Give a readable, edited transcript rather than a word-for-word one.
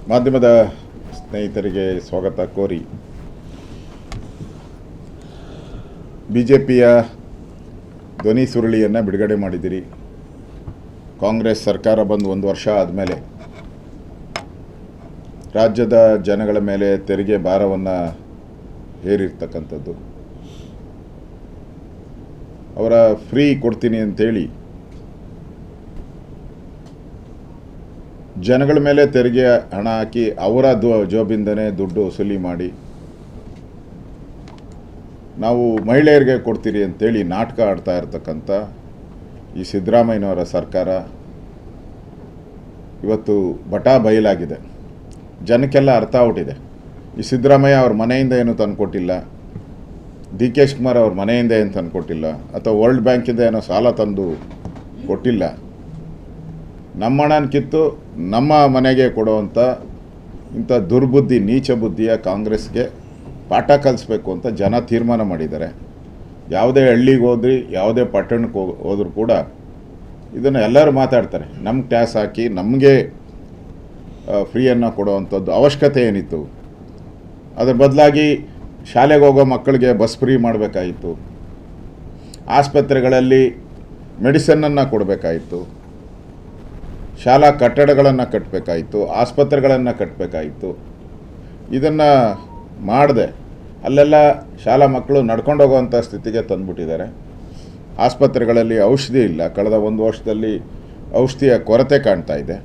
ಮಾಧ್ಯಮದ ಸ್ನೇಹಿತರಿಗೆ ಸ್ವಾಗತ ಕೋರಿ ಬಿಜೆಪಿಯ ಧ್ವನಿ ಸುರುಳಿಯನ್ನು ಬಿಡುಗಡೆ ಮಾಡಿದಿರಿ. ಕಾಂಗ್ರೆಸ್ ಸರ್ಕಾರ ಬಂದು 1 ವರ್ಷ ಆದಮೇಲೆ ರಾಜ್ಯದ ಜನಗಳ ಮೇಲೆ ತೆರಿಗೆ ಭಾರವನ್ನು ಹೇರಿರ್ತಕ್ಕಂಥದ್ದು, ಅವರ ಫ್ರೀ ಕೊಡ್ತೀನಿ ಅಂತೇಳಿ ಜನಗಳ ಮೇಲೆ ತೆರಿಗೆ ಹಣ ಹಾಕಿ ಅವರ ಜೋಬಿಂದನೇ ದುಡ್ಡು ವಸೂಲಿ ಮಾಡಿ ನಾವು ಮಹಿಳೆಯರಿಗೆ ಕೊಡ್ತೀರಿ ಅಂತೇಳಿ ನಾಟಕ ಆಡ್ತಾ ಇರ್ತಕ್ಕಂಥ ಈ ಸಿದ್ದರಾಮಯ್ಯನವರ ಸರ್ಕಾರ ಇವತ್ತು ಬಟಾ ಬಯಲಾಗಿದೆ. ಜನಕ್ಕೆಲ್ಲ ಅರ್ಥ ಆಗ್ಬಿಟ್ಟಿದೆ. ಈ ಸಿದ್ದರಾಮಯ್ಯ ಅವ್ರ ಮನೆಯಿಂದ ಏನು ತಂದುಕೊಟ್ಟಿಲ್ಲ, ಡಿ ಕೆ ಶಿವಕುಮಾರ್ ಅವ್ರ ಮನೆಯಿಂದ ಏನು ತಂದುಕೊಟ್ಟಿಲ್ಲ, ಅಥವಾ ವರ್ಲ್ಡ್ ಬ್ಯಾಂಕಿಂದ ಏನೋ ಸಾಲ ತಂದು ಕೊಟ್ಟಿಲ್ಲ. ನಮ್ಮ ಹಣನ ಕಿತ್ತು ನಮ್ಮ ಮನೆಗೆ ಕೊಡುವಂಥ ಇಂಥ ದುರ್ಬುದ್ಧಿ, ನೀಚ ಬುದ್ಧಿಯ ಕಾಂಗ್ರೆಸ್ಗೆ ಪಾಠ ಕಲಿಸ್ಬೇಕು ಅಂತ ಜನ ತೀರ್ಮಾನ ಮಾಡಿದ್ದಾರೆ. ಯಾವುದೇ ಹಳ್ಳಿಗೆ ಹೋದ್ರಿ, ಯಾವುದೇ ಪಟ್ಟಣಕ್ಕೆ ಹೋದರೂ ಕೂಡ ಇದನ್ನು ಎಲ್ಲರೂ ಮಾತಾಡ್ತಾರೆ. ನಮ್ಗೆ ಟ್ಯಾಕ್ಸ್ ಹಾಕಿ ನಮಗೆ ಫ್ರೀಯನ್ನು ಕೊಡುವಂಥದ್ದು ಅವಶ್ಯಕತೆ ಏನಿತ್ತು? ಅದರ ಬದಲಾಗಿ ಶಾಲೆಗೆ ಹೋಗೋ ಮಕ್ಕಳಿಗೆ ಬಸ್ ಫ್ರೀ ಮಾಡಬೇಕಾಯಿತು, ಆಸ್ಪತ್ರೆಗಳಲ್ಲಿ ಮೆಡಿಸನ್ನನ್ನು ಕೊಡಬೇಕಾಯಿತು, ಶಾಲಾ ಕಟ್ಟಡಗಳನ್ನು ಕಟ್ಟಬೇಕಾಯಿತು, ಆಸ್ಪತ್ರೆಗಳನ್ನು ಕಟ್ಟಬೇಕಾಯಿತು. ಇದನ್ನು ಮಾಡದೆ ಅಲ್ಲೆಲ್ಲ ಶಾಲಾ ಮಕ್ಕಳು ನಡ್ಕೊಂಡು ಹೋಗುವಂಥ ಸ್ಥಿತಿಗೆ ತಂದುಬಿಟ್ಟಿದ್ದಾರೆ. ಆಸ್ಪತ್ರೆಗಳಲ್ಲಿ ಔಷಧಿ ಇಲ್ಲ. ಕಳೆದ 1 ವರ್ಷದಲ್ಲಿ ಔಷಧಿಯ ಕೊರತೆ ಕಾಣ್ತಾ ಇದೆ.